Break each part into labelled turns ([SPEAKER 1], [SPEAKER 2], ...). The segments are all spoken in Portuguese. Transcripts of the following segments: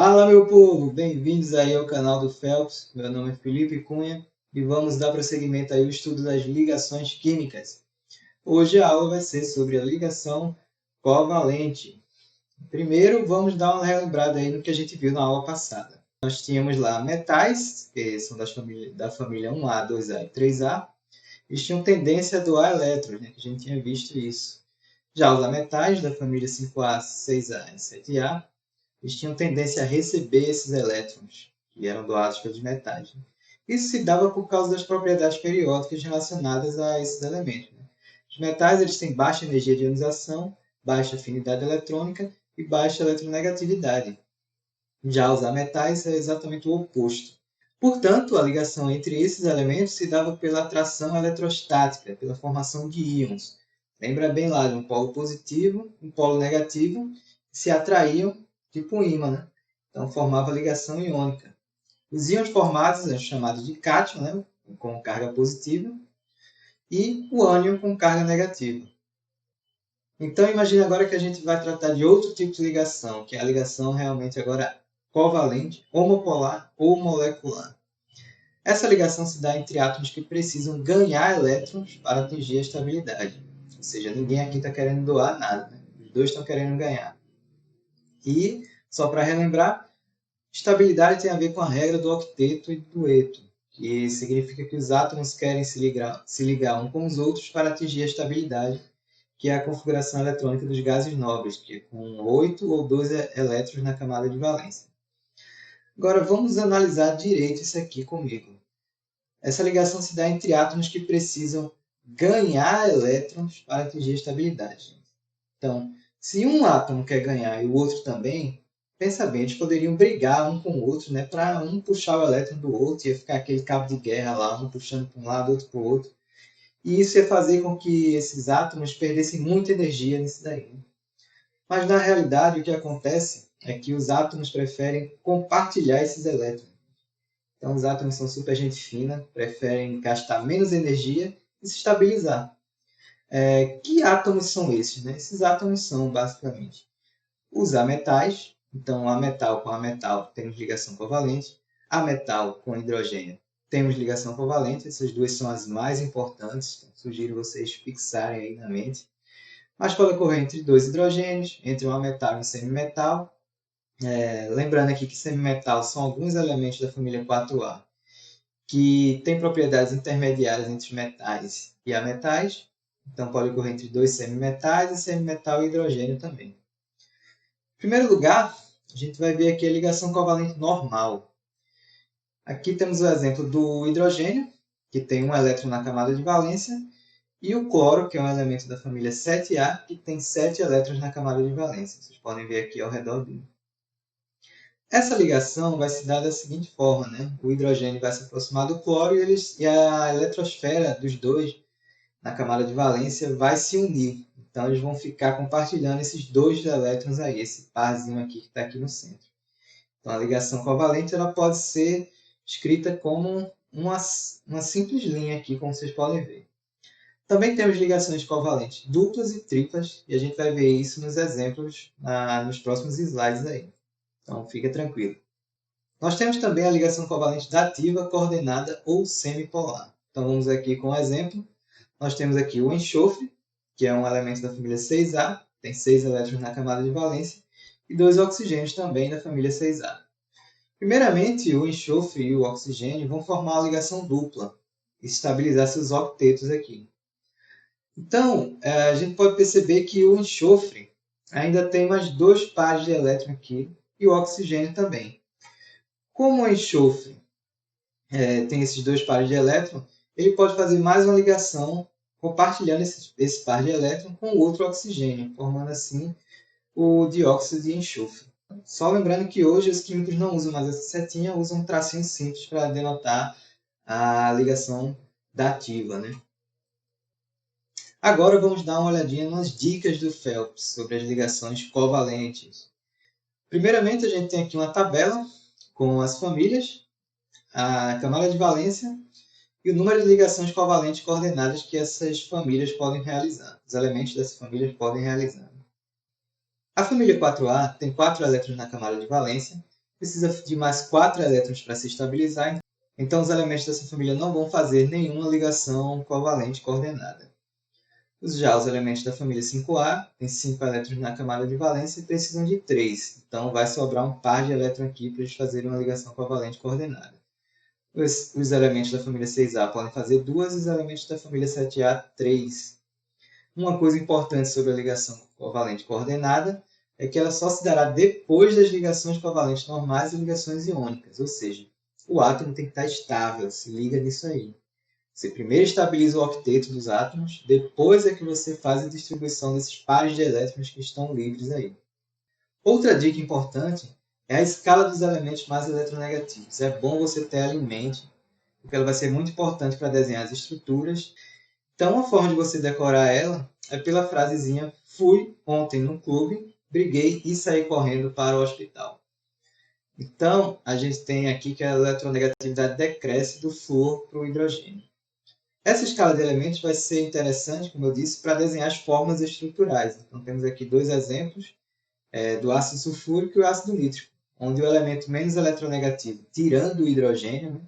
[SPEAKER 1] Fala, meu povo! Bem-vindos aí ao canal do Phelps. Meu nome é Felipe Cunha e vamos dar prosseguimento aí ao estudo das ligações químicas. Hoje a aula vai ser sobre a ligação covalente. Primeiro, vamos dar uma relembrada aí no que a gente viu na aula passada. Nós tínhamos lá metais, que são da família 1A, 2A e 3A. Eles tinham tendência a doar elétrons, né, que a gente tinha visto isso. Já os ametais, da família 5A, 6A e 7A, eles tinham tendência a receber esses elétrons, que eram doados pelos metais. Isso se dava por causa das propriedades periódicas relacionadas a esses elementos. Os metais eles têm baixa energia de ionização, baixa afinidade eletrônica e baixa eletronegatividade. Já os ametais é exatamente o oposto. Portanto, a ligação entre esses elementos se dava pela atração eletrostática, pela formação de íons. Lembra bem lá de um polo positivo e um polo negativo que se atraíam, tipo um ímã, né? Então formava ligação iônica. Os íons formados são chamados de cátion, né? Com carga positiva, e o ânion com carga negativa. Então imagine agora que a gente vai tratar de outro tipo de ligação, que é a ligação realmente agora covalente, homopolar ou molecular. Essa ligação se dá entre átomos que precisam ganhar elétrons para atingir a estabilidade. Ou seja, ninguém aqui está querendo doar nada, né? Os dois estão querendo ganhar. E, só para relembrar, estabilidade tem a ver com a regra do octeto e do dueto, que significa que os átomos querem se ligar uns com os outros para atingir a estabilidade, que é a configuração eletrônica dos gases nobres, que é com 8 ou 12 elétrons na camada de valência. Agora vamos analisar direito isso aqui comigo. Essa ligação se dá entre átomos que precisam ganhar elétrons para atingir a estabilidade. Então, se um átomo quer ganhar e o outro também, pensa bem, eles poderiam brigar um com o outro, né, para um puxar o elétron do outro, ia ficar aquele cabo de guerra lá, um puxando para um lado, outro para o outro. E isso ia fazer com que esses átomos perdessem muita energia nisso daí. Mas na realidade o que acontece é que os átomos preferem compartilhar esses elétrons. Então os átomos são super gente fina, preferem gastar menos energia e se estabilizar. Que átomos são esses? Né? Esses átomos são basicamente os ametais. Então ametal com ametal temos ligação covalente. Ametal com hidrogênio temos ligação covalente. Essas duas são as mais importantes. Então, sugiro vocês fixarem aí na mente. Mas pode ocorrer entre dois hidrogênios, entre um ametal e um semimetal. Lembrando aqui que semimetal são alguns elementos da família 4A que têm propriedades intermediárias entre metais e ametais. Então pode ocorrer entre dois semimetais e semimetal e hidrogênio também. Em primeiro lugar, a gente vai ver aqui a ligação covalente normal. Aqui temos o exemplo do hidrogênio, que tem um elétron na camada de valência, e o cloro, que é um elemento da família 7A, que tem 7 elétrons na camada de valência. Vocês podem ver aqui ao redor dele. Essa ligação vai se dar da seguinte forma, né? O hidrogênio vai se aproximar do cloro e a eletrosfera dos dois na camada de valência vai se unir. Então eles vão ficar compartilhando esses dois elétrons aí, esse parzinho aqui que está aqui no centro. Então a ligação covalente ela pode ser escrita como uma simples linha aqui, como vocês podem ver. Também temos ligações covalentes duplas e triplas, e a gente vai ver isso nos exemplos nos próximos slides aí. Então fica tranquilo. Nós temos também a ligação covalente dativa, coordenada ou semipolar. Então vamos aqui com um exemplo. Nós temos aqui o enxofre, que é um elemento da família 6A, tem 6 elétrons na camada de valência, e 2 oxigênios também da família 6A. Primeiramente, o enxofre e o oxigênio vão formar uma ligação dupla e estabilizar seus octetos aqui. Então, a gente pode perceber que o enxofre ainda tem mais 2 pares de elétrons aqui, e o oxigênio também. Como o enxofre tem esses 2 pares de elétrons, ele pode fazer mais uma ligação compartilhando esse par de elétrons com o outro oxigênio, formando assim o dióxido de enxofre. Só lembrando que hoje os químicos não usam mais essa setinha, usam um tracinho simples para denotar a ligação dativa, né? Agora vamos dar uma olhadinha nas dicas do Phelps sobre as ligações covalentes. Primeiramente, a gente tem aqui uma tabela com as famílias, a camada de valência e o número de ligações covalentes coordenadas que essas famílias podem realizar. Os elementos dessas famílias podem realizar. A família 4A tem 4 elétrons na camada de valência precisa de mais 4 elétrons para se estabilizar, então os elementos dessa família não vão fazer nenhuma ligação covalente coordenada. Já os elementos da família 5A têm 5 elétrons na camada de valência e precisam de 3. Então vai sobrar um par de elétrons aqui para eles fazerem uma ligação covalente coordenada. Os elementos da família 6A podem fazer 2 e os elementos da família 7A 3. Uma coisa importante sobre a ligação covalente coordenada é que ela só se dará depois das ligações covalentes normais e ligações iônicas, ou seja, o átomo tem que estar estável, se liga nisso aí. Você primeiro estabiliza o octeto dos átomos, depois é que você faz a distribuição desses pares de elétrons que estão livres aí. Outra dica importante é a escala dos elementos mais eletronegativos. É bom você ter ela em mente, porque ela vai ser muito importante para desenhar as estruturas. Então, uma forma de você decorar ela é pela frasezinha: fui ontem no clube, briguei e saí correndo para o hospital. Então, a gente tem aqui que a eletronegatividade decresce do flúor para o hidrogênio. Essa escala de elementos vai ser interessante, como eu disse, para desenhar as formas estruturais. Então, temos aqui 2 exemplos do ácido sulfúrico e o ácido nítrico, onde o elemento menos eletronegativo, tirando o hidrogênio, né,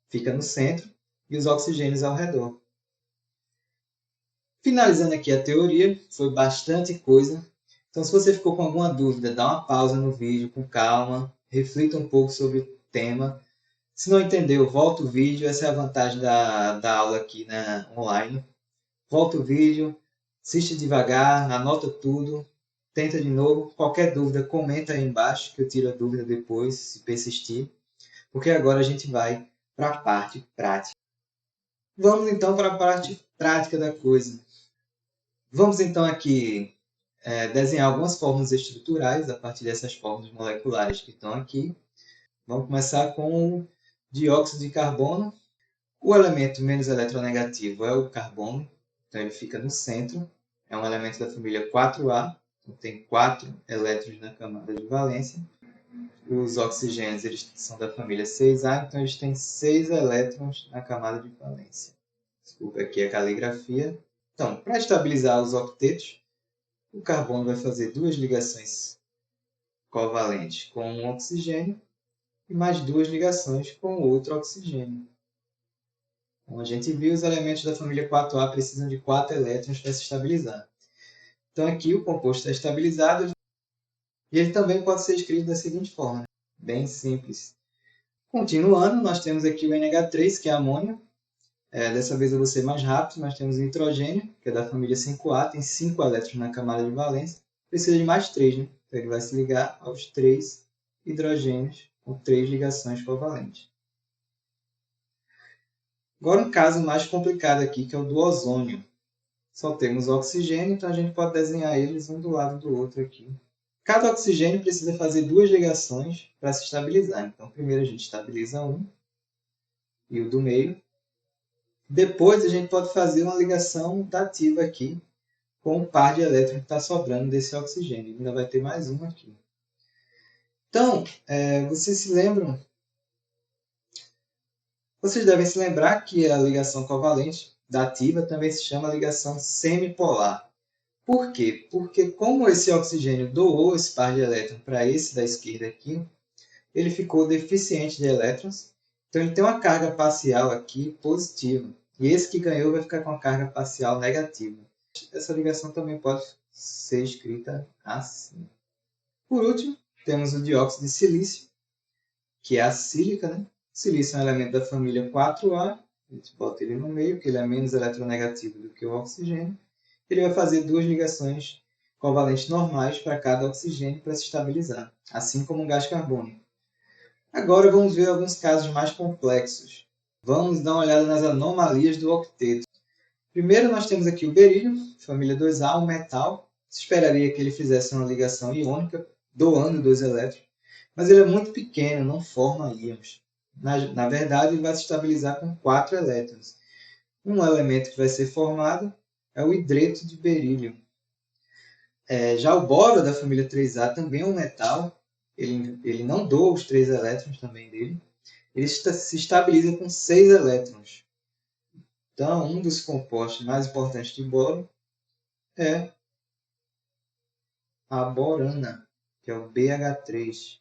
[SPEAKER 1] fica no centro e os oxigênios ao redor. Finalizando aqui a teoria, foi bastante coisa. Então, se você ficou com alguma dúvida, dá uma pausa no vídeo com calma, reflita um pouco sobre o tema. Se não entendeu, volta o vídeo. Essa é a vantagem da aula aqui online. Volta o vídeo, assiste devagar, anota tudo, tenta de novo. Qualquer dúvida, comenta aí embaixo que eu tiro a dúvida depois, se persistir. Porque agora a gente vai para a parte prática. Vamos então para a parte prática da coisa. Vamos então aqui desenhar algumas fórmulas estruturais a partir dessas fórmulas moleculares que estão aqui. Vamos começar com o dióxido de carbono. O elemento menos eletronegativo é o carbono, então ele fica no centro. É um elemento da família 4A, então tem 4 elétrons na camada de valência. Os oxigênios eles são da família 6A, então eles têm 6 elétrons na camada de valência. Desculpa aqui a caligrafia. Então, para estabilizar os octetos, o carbono vai fazer 2 ligações covalentes com um oxigênio e mais 2 ligações com outro oxigênio. Como a gente viu, os elementos da família 4A precisam de 4 elétrons para se estabilizar. Então aqui o composto está estabilizado e ele também pode ser escrito da seguinte forma, bem simples. Continuando, nós temos aqui o NH3, que é amônio. Dessa vez eu vou ser mais rápido, nós temos o nitrogênio, que é da família 5A, tem 5 elétrons na camada de valência. Precisa de mais 3, né? Então ele vai se ligar aos 3 hidrogênios com 3 ligações covalentes. Agora um caso mais complicado aqui, que é o do ozônio. Só temos oxigênio, então a gente pode desenhar eles um do lado do outro aqui. Cada oxigênio precisa fazer 2 ligações para se estabilizar. Então, primeiro a gente estabiliza um e o do meio. Depois a gente pode fazer uma ligação dativa aqui com o par de elétrons que está sobrando desse oxigênio. Ainda vai ter mais um aqui. Então, vocês se lembram? Vocês devem se lembrar que a ligação covalente dativa também se chama ligação semipolar. Por quê? Porque como esse oxigênio doou esse par de elétrons para esse da esquerda aqui, ele ficou deficiente de elétrons, então ele tem uma carga parcial aqui positiva. E esse que ganhou vai ficar com a carga parcial negativa. Essa ligação também pode ser escrita assim. Por último, temos o dióxido de silício, que é a sílica, né? Silício é um elemento da família 4A, a gente bota ele no meio, porque ele é menos eletronegativo do que o oxigênio. Ele vai fazer 2 ligações covalentes normais para cada oxigênio para se estabilizar, assim como o gás carbônico. Agora vamos ver alguns casos mais complexos. Vamos dar uma olhada nas anomalias do octeto. Primeiro nós temos aqui o berílio, família 2A, um metal. Se esperaria que ele fizesse uma ligação iônica, doando 2 elétrons, mas ele é muito pequeno, não forma íons. Na verdade, ele vai se estabilizar com 4 elétrons. Um elemento que vai ser formado é o hidreto de berílio. Já o boro da família 3A também é um metal. Ele não doa os 3 elétrons também dele. Ele se estabiliza com 6 elétrons. Então, um dos compostos mais importantes de boro é a borana, que é o BH3.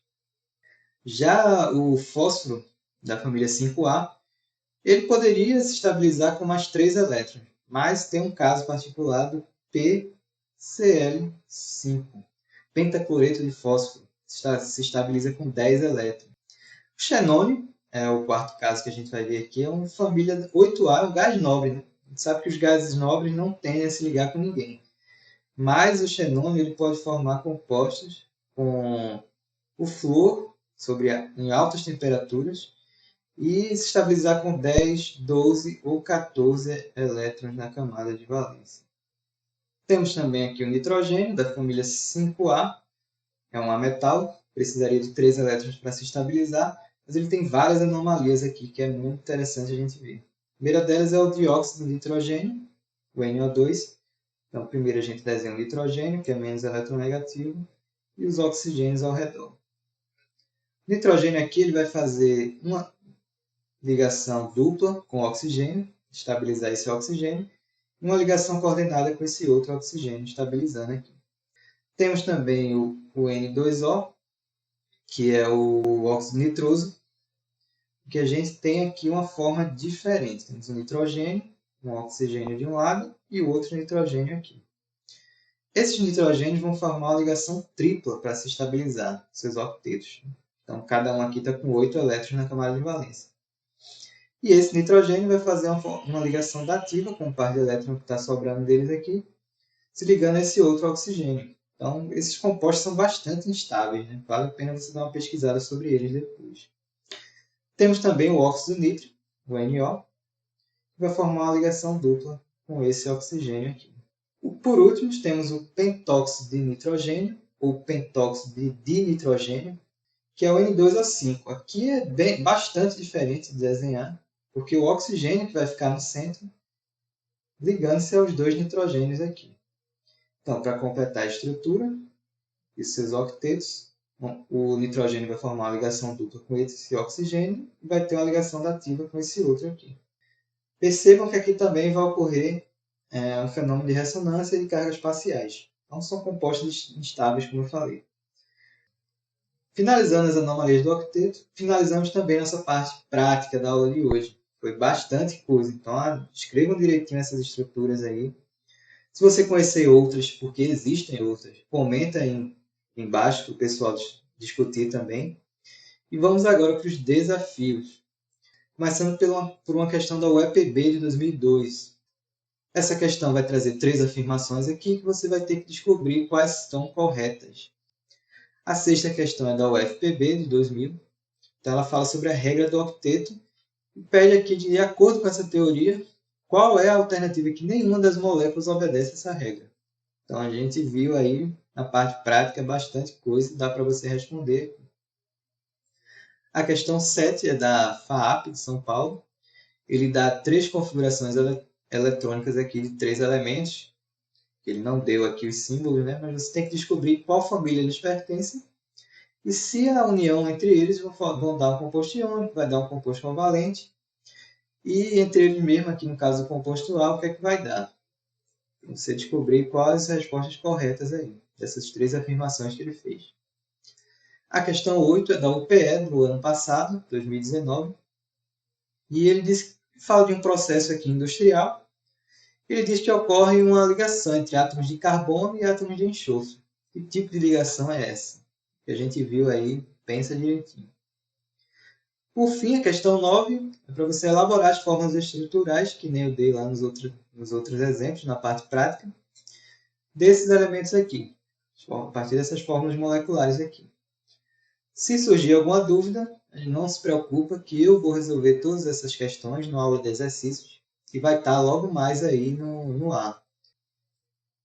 [SPEAKER 1] Já o fósforo da família 5A, ele poderia se estabilizar com mais 3 elétrons, mas tem um caso particular do PCl5, pentacloreto de fósforo, se estabiliza com 10 elétrons. O xenônio, é o quarto caso que a gente vai ver aqui, é uma família 8A, um gás nobre. Né? A gente sabe que os gases nobres não tendem a se ligar com ninguém. Mas o xenônio ele pode formar compostos com o flúor em altas temperaturas e se estabilizar com 10, 12 ou 14 elétrons na camada de valência. Temos também aqui o nitrogênio, da família 5A, é um ametal, precisaria de 3 elétrons para se estabilizar, mas ele tem várias anomalias aqui que é muito interessante a gente ver. A primeira delas é o dióxido de nitrogênio, o NO2. Então, primeiro a gente desenha o nitrogênio, que é menos eletronegativo, e os oxigênios ao redor. O nitrogênio aqui ele vai fazer uma ligação dupla com o oxigênio, estabilizar esse oxigênio, e uma ligação coordenada com esse outro oxigênio, estabilizando aqui. Temos também o N2O, que é o óxido nitroso, que a gente tem aqui uma forma diferente. Temos um nitrogênio, um oxigênio de um lado e o outro nitrogênio aqui. Esses nitrogênios vão formar uma ligação tripla para se estabilizar, seus octetos. Então, cada um aqui está com 8 elétrons na camada de valência. E esse nitrogênio vai fazer uma ligação dativa com o par de elétrons que está sobrando deles aqui, se ligando a esse outro oxigênio. Então, esses compostos são bastante instáveis. Né? Vale a pena você dar uma pesquisada sobre eles depois. Temos também o óxido nítrico, o NO, que vai formar uma ligação dupla com esse oxigênio aqui. Por último, temos o pentóxido de nitrogênio, ou pentóxido de dinitrogênio, que é o N2O5. Aqui é bastante diferente de desenhar, porque o oxigênio que vai ficar no centro, ligando-se aos dois nitrogênios aqui. Então, para completar a estrutura e seus octetos, o nitrogênio vai formar uma ligação dupla com esse oxigênio e vai ter uma ligação dativa com esse outro aqui. Percebam que aqui também vai ocorrer um fenômeno de ressonância e de cargas parciais. Então, são compostos instáveis, como eu falei. Finalizando as anomalias do octeto, finalizamos também nossa parte prática da aula de hoje. Foi bastante coisa, então escrevam direitinho essas estruturas aí. Se você conhecer outras, porque existem outras, comenta aí embaixo para o pessoal discutir também. E vamos agora para os desafios. Começando por uma questão da UEPB de 2002. Essa questão vai trazer 3 afirmações aqui que você vai ter que descobrir quais estão corretas. A sexta questão é da UFPB de 2000. Então ela fala sobre a regra do octeto e pede aqui, de acordo com essa teoria, qual é a alternativa que nenhuma das moléculas obedece a essa regra. Então a gente viu aí na parte prática bastante coisa, dá para você responder. A questão 7 é da FAAP de São Paulo. Ele dá 3 configurações eletrônicas aqui de 3 elementos. Ele não deu aqui os símbolos, né? Mas você tem que descobrir qual família eles pertencem. E se a união entre eles vão dar um composto iônico, vai dar um composto covalente. E entre eles mesmo, aqui no caso do composto A, o que é que vai dar? Você descobrir quais as respostas corretas aí, dessas 3 afirmações que ele fez. A questão 8 é da UPE do ano passado, 2019. E ele fala de um processo aqui industrial. Ele diz que ocorre uma ligação entre átomos de carbono e átomos de enxofre. Que tipo de ligação é essa? Que a gente viu aí, pensa direitinho. Por fim, a questão 9 é para você elaborar as fórmulas estruturais, que nem eu dei lá nos outros exemplos, na parte prática, desses elementos aqui, a partir dessas fórmulas moleculares aqui. Se surgir alguma dúvida, não se preocupa que eu vou resolver todas essas questões na aula de exercícios, que vai estar logo mais aí no ar.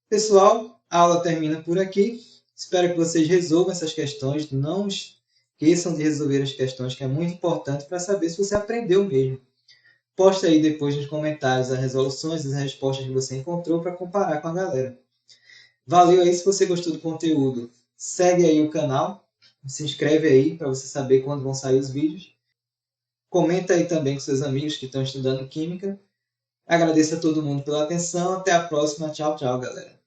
[SPEAKER 1] Pessoal, a aula termina por aqui. Espero que vocês resolvam essas questões. Não esqueçam de resolver as questões, que é muito importante para saber se você aprendeu mesmo. Posta aí depois nos comentários as resoluções e as respostas que você encontrou para comparar com a galera. Valeu aí, se você gostou do conteúdo. Segue aí o canal, se inscreve aí para você saber quando vão sair os vídeos. Comenta aí também com seus amigos que estão estudando Química. Agradeço a todo mundo pela atenção. Até a próxima. Tchau, tchau, galera.